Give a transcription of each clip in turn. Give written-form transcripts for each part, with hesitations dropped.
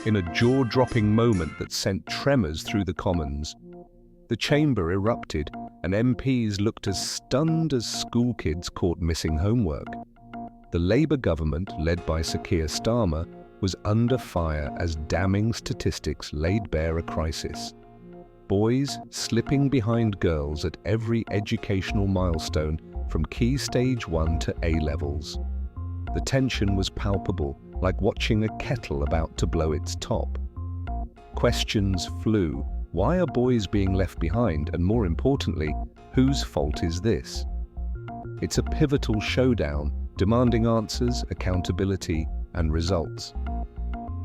in a jaw-dropping moment that sent tremors through the Commons. The chamber erupted, and MPs looked as stunned as schoolkids caught missing homework. The Labour government, led by Sir Keir Starmer, was under fire as damning statistics laid bare a crisis. Boys slipping behind girls at every educational milestone from Key Stage 1 to A-levels. The tension was palpable, like watching a kettle about to blow its top. Questions flew. Why are boys being left behind? And more importantly, whose fault is this? It's a pivotal showdown, demanding answers, accountability, and results.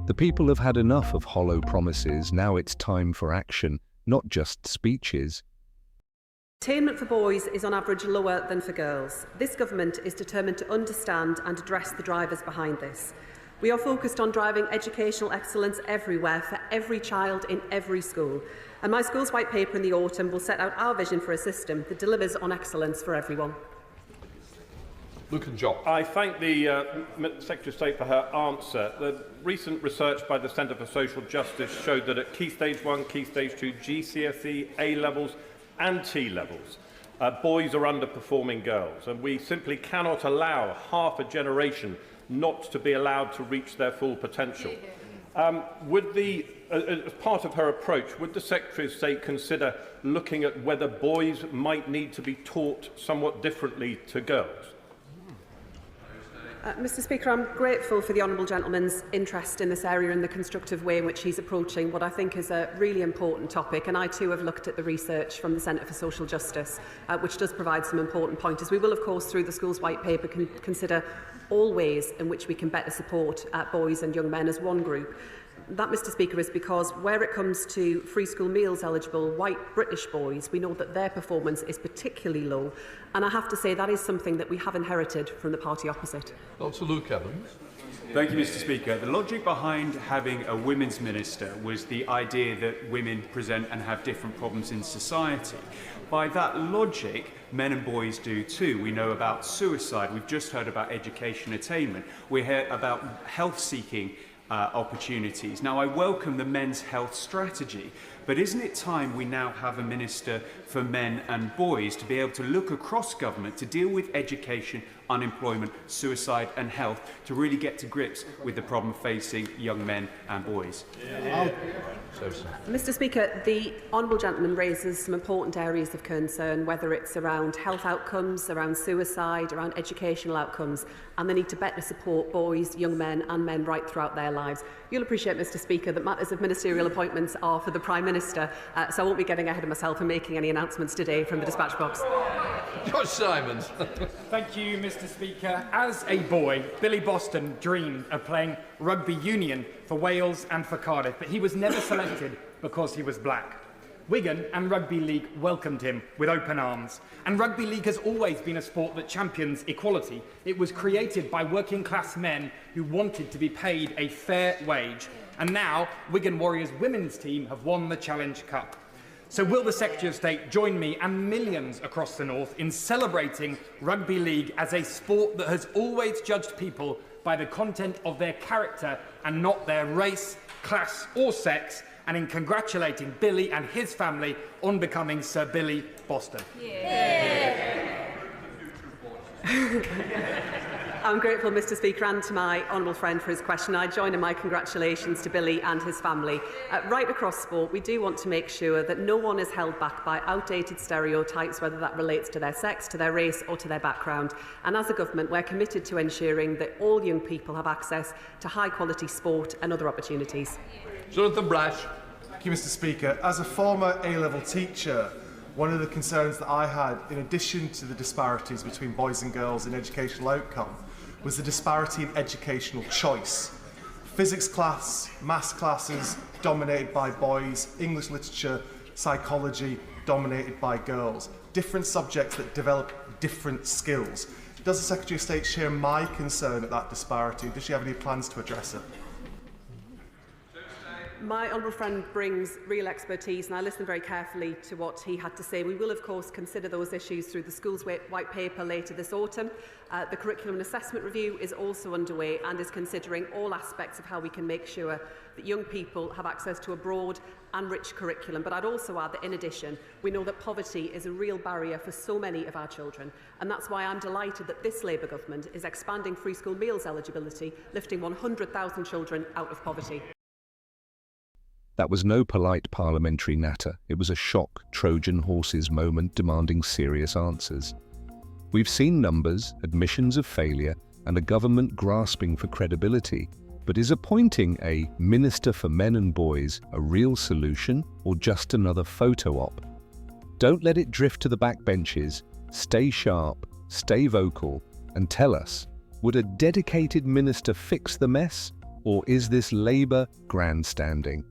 The people have had enough of hollow promises. Now it's time for action, not just speeches. Attainment for boys is on average lower than for girls. This government is determined to understand and address the drivers behind this. We are focused on driving educational excellence everywhere for every child in every school. And my school's white paper in the autumn will set out our vision for a system that delivers on excellence for everyone. Luke and John. I thank the Secretary of State for her answer. The recent research by the Centre for Social Justice showed that at Key Stage 1, Key Stage 2, GCSE, A-levels and T-levels, boys are underperforming girls, and we simply cannot allow half a generation not to be allowed to reach their full potential. As part of her approach, would the Secretary of State consider looking at whether boys might need to be taught somewhat differently to girls? Mr Speaker, I'm grateful for the honourable gentleman's interest in this area and the constructive way in which he's approaching what I think is a really important topic, and I too have looked at the research from the Centre for Social Justice, which does provide some important pointers. We will, of course, through the Schools White Paper, consider all ways in which we can better support boys and young men as one group. That, Mr Speaker, is because where it comes to free school meals eligible white British boys, we know that their performance is particularly low, and I have to say that is something that we have inherited from the party opposite. Dr. Luke Evans. Thank you, Mr Speaker. The logic behind having a women's minister was the idea that women present and have different problems in society. By that logic, men and boys do too. We know about suicide. We've just heard about education attainment. We hear about health-seeking opportunities. Now, I welcome the men's health strategy, but isn't it time we now have a minister for men and boys to be able to look across government to deal with education, unemployment, suicide and health, to really get to grips with the problem facing young men and boys? Mr Speaker, the honourable gentleman raises some important areas of concern, whether it's around health outcomes, around suicide, around educational outcomes, and the need to better support boys, young men and men right throughout their lives. You'll appreciate, Mr Speaker, that matters of ministerial appointments are for the Prime Minister, so I won't be getting ahead of myself and making any announcements today from the dispatch box. George Simons. Thank you, Mr Speaker. As a boy, Billy Boston dreamed of playing rugby union for Wales and for Cardiff, but he was never selected because he was black. Wigan and Rugby League welcomed him with open arms. And Rugby League has always been a sport that champions equality. It was created by working-class men who wanted to be paid a fair wage. And now, Wigan Warriors women's team have won the Challenge Cup. So will the Secretary of State join me and millions across the North in celebrating Rugby League as a sport that has always judged people by the content of their character and not their race, class or sex, and in congratulating Billy and his family on becoming Sir Billy Boston? I'm grateful, Mr Speaker, and to my honourable friend for his question. I join in my congratulations to Billy and his family. Right across sport, we do want to make sure that no one is held back by outdated stereotypes, whether that relates to their sex, to their race or to their background. And as a government, we're committed to ensuring that all young people have access to high-quality sport and other opportunities. Jonathan Brash. Thank you, Mr Speaker. As a former A-level teacher, one of the concerns that I had, in addition to the disparities between boys and girls in educational outcome, was the disparity in educational choice. Physics class, maths classes dominated by boys, English literature, psychology dominated by girls. Different subjects that develop different skills. Does the Secretary of State share my concern at that disparity? Does she have any plans to address it? My honourable friend brings real expertise, and I listened very carefully to what he had to say. We will, of course, consider those issues through the Schools White Paper later this autumn. The Curriculum and Assessment Review is also underway and is considering all aspects of how we can make sure that young people have access to a broad and rich curriculum. But I'd also add that, in addition, we know that poverty is a real barrier for so many of our children, and that's why I'm delighted that this Labour government is expanding free school meals eligibility, lifting 100,000 children out of poverty. That was no polite parliamentary natter. It was a shock Trojan horses moment demanding serious answers. We've seen numbers, admissions of failure, and a government grasping for credibility. But is appointing a Minister for Men and Boys a real solution or just another photo op? Don't let it drift to the backbenches. Stay sharp, stay vocal, and tell us, would a dedicated minister fix the mess? Or is this Labour grandstanding?